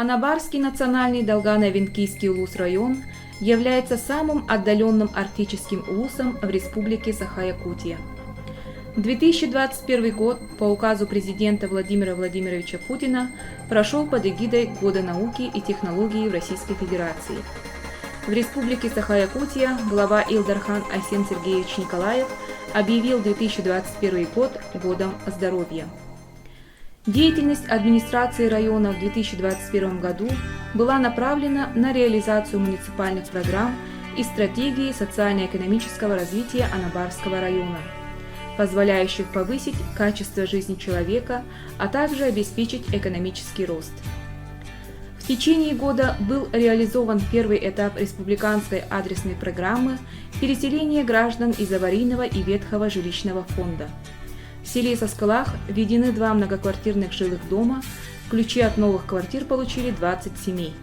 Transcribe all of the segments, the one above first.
Анабарский национальный Долгано-Венкийский улус-район является самым отдаленным арктическим улусом в Республике Саха-Якутия. 2021 год по указу президента Владимира Владимировича Путина прошел под эгидой Года науки и технологий в Российской Федерации. В Республике Саха-Якутия глава Илдархан Айсен Сергеевич Николаев объявил 2021 год Годом здоровья. Деятельность администрации района в 2021 году была направлена на реализацию муниципальных программ и стратегии социально-экономического развития Анабарского района, позволяющих повысить качество жизни человека, а также обеспечить экономический рост. В течение года был реализован первый этап республиканской адресной программы переселения граждан из аварийного и ветхого жилищного фонда. В селе Соскалах введены 2 многоквартирных жилых дома, ключи от новых квартир получили 20 семей.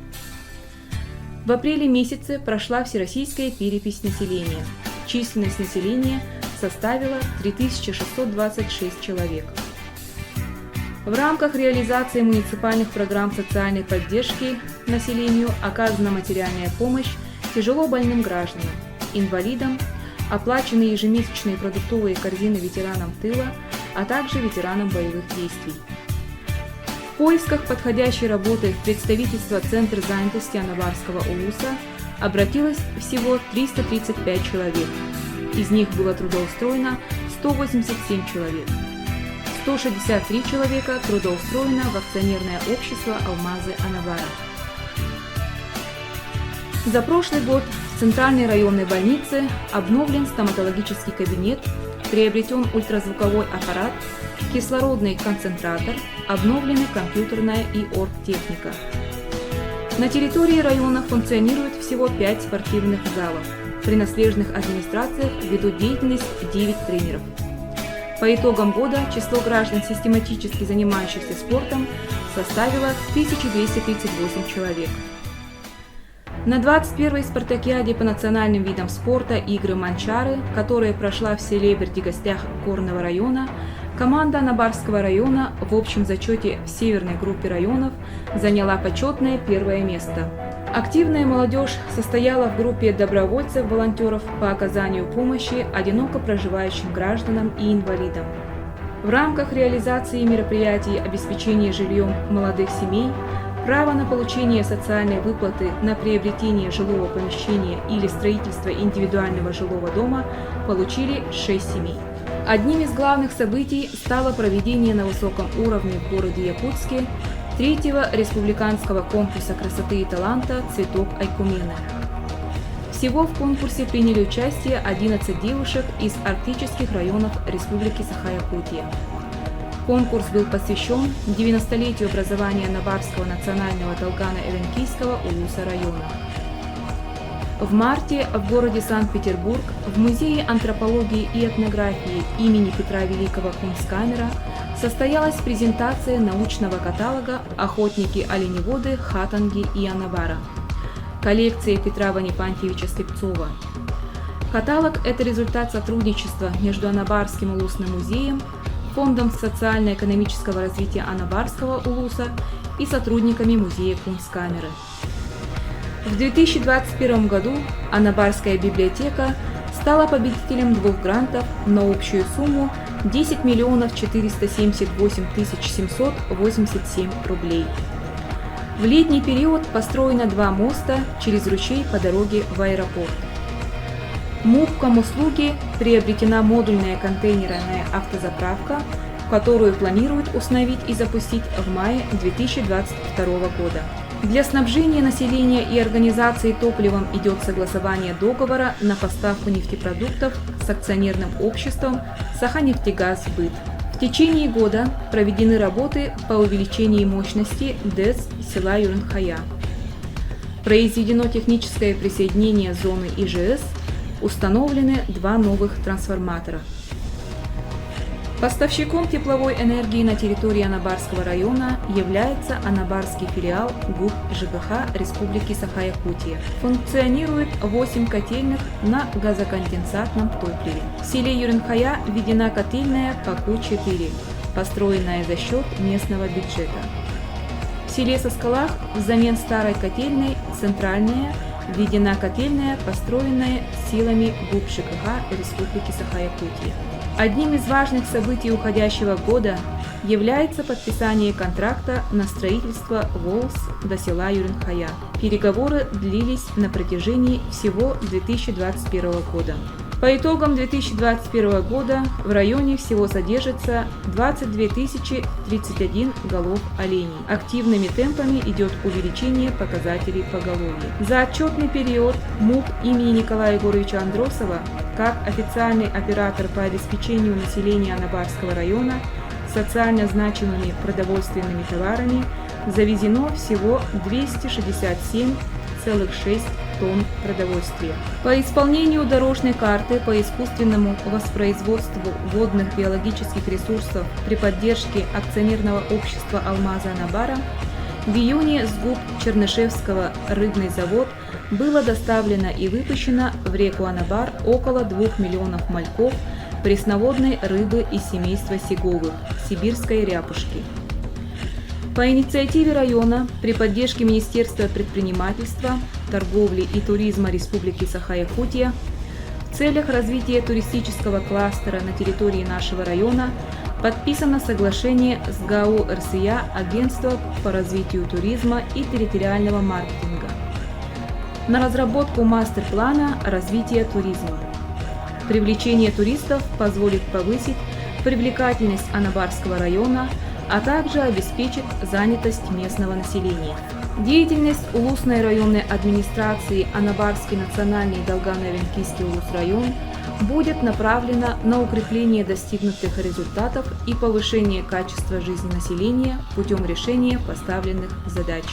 В апреле месяце прошла всероссийская перепись населения. Численность населения составила 3626 человек. В рамках реализации муниципальных программ социальной поддержки населению оказана материальная помощь тяжело больным гражданам, инвалидам, оплачены ежемесячные продуктовые корзины ветеранам тыла, а также ветеранам боевых действий. В поисках подходящей работы в представительство Центра занятости Анабарского улуса обратилось всего 335 человек. Из них было трудоустроено 187 человек. 163 человека трудоустроено в акционерное общество «Алмазы Анабара». За прошлый год в Центральной районной больнице обновлен стоматологический кабинет, приобретен ультразвуковой аппарат, кислородный концентратор, обновлены компьютерная и оргтехника. На территории района функционирует всего 5 спортивных залов. При наследственных администрациях ведут деятельность 9 тренеров. По итогам года число граждан, систематически занимающихся спортом, составило 1238 человек. На 21-й спартакиаде по национальным видам спорта «Игры Манчары», которая прошла в селе Бердигостях Горного района, команда Анабарского района в общем зачете в северной группе районов заняла почетное 1-е место. Активная молодежь состояла в группе добровольцев-волонтеров по оказанию помощи одиноко проживающим гражданам и инвалидам. В рамках реализации мероприятий обеспечения жильем молодых семей право на получение социальной выплаты на приобретение жилого помещения или строительство индивидуального жилого дома получили 6 семей. Одним из главных событий стало проведение на высоком уровне в городе Якутске 3-го республиканского конкурса красоты и таланта «Цветок Айкумены». Всего в конкурсе приняли участие 11 девушек из арктических районов Республики Саха-Якутия. Конкурс был посвящен 90-летию образования Анабарского национального Долгано-Венкийского улуса района. В марте в городе Санкт-Петербург в Музее антропологии и этнографии имени Петра Великого Кунсткамера состоялась презентация научного каталога «Охотники-оленеводы, хатанги и Анабара» коллекции Петра Ванипантьевича Слепцова. Каталог – это результат сотрудничества между Анабарским улусным музеем, Фондом социально-экономического развития Анабарского улуса и сотрудниками музея Кунсткамеры. В 2021 году Анабарская библиотека стала победителем 2 грантов на общую сумму 10 478 787 рублей. В летний период построено 2 моста через ручей по дороге в аэропорт. МУП «Комуслуги» приобретена модульная контейнерная автозаправка, которую планируют установить и запустить в мае 2022 года. Для снабжения населения и организации топливом идет согласование договора на поставку нефтепродуктов с акционерным обществом «Саханефтегаз-Быт». В течение года проведены работы по увеличению мощности ДЭС села Юрынхая. Произведено техническое присоединение зоны ИЖС, установлены 2 новых трансформатора. Поставщиком тепловой энергии на территории Анабарского района является Анабарский филиал ГУП ЖКХ Республики Саха-Якутия. Функционирует 8 котельных на газоконденсатном топливе. В селе Юрынхая введена котельная ПАКУ-4, построенная за счет местного бюджета. В селе Соскалах взамен старой котельной центральная введена котельная, построенная силами ГУП ЖКХ Республики Саха-Якутия. Одним из важных событий уходящего года является подписание контракта на строительство ВОЛС до села Юринхая. Переговоры длились на протяжении всего 2021 года. По итогам 2021 года в районе всего содержится 22 031 голов оленей. Активными темпами идет увеличение показателей поголовья. За отчетный период МУП имени Николая Егоровича Андросова, как официальный оператор по обеспечению населения Анабарского района социально значимыми продовольственными товарами, завезено всего 267,6 тонн продовольствия. По исполнению дорожной карты по искусственному воспроизводству водных биологических ресурсов при поддержке акционерного общества «Алмазы Анабара» в июне с ГУП Чернышевского рыбный завод было доставлено и выпущено в реку Анабар около 2 миллионов мальков пресноводной рыбы из семейства сиговых сибирской ряпушки. По инициативе района при поддержке Министерства предпринимательства, торговли и туризма Республики Саха-Якутия в целях развития туристического кластера на территории нашего района подписано соглашение с ГАО РСЯ Агентство по развитию туризма и территориального маркетинга на разработку мастер-плана развития туризма. Привлечение туристов позволит повысить привлекательность Анабарского района, а также обеспечит занятость местного населения. Деятельность Улусной районной администрации Анабарский национальный Долганово-Венкийский улусрайон будет направлена на укрепление достигнутых результатов и повышение качества жизни населения путем решения поставленных задач.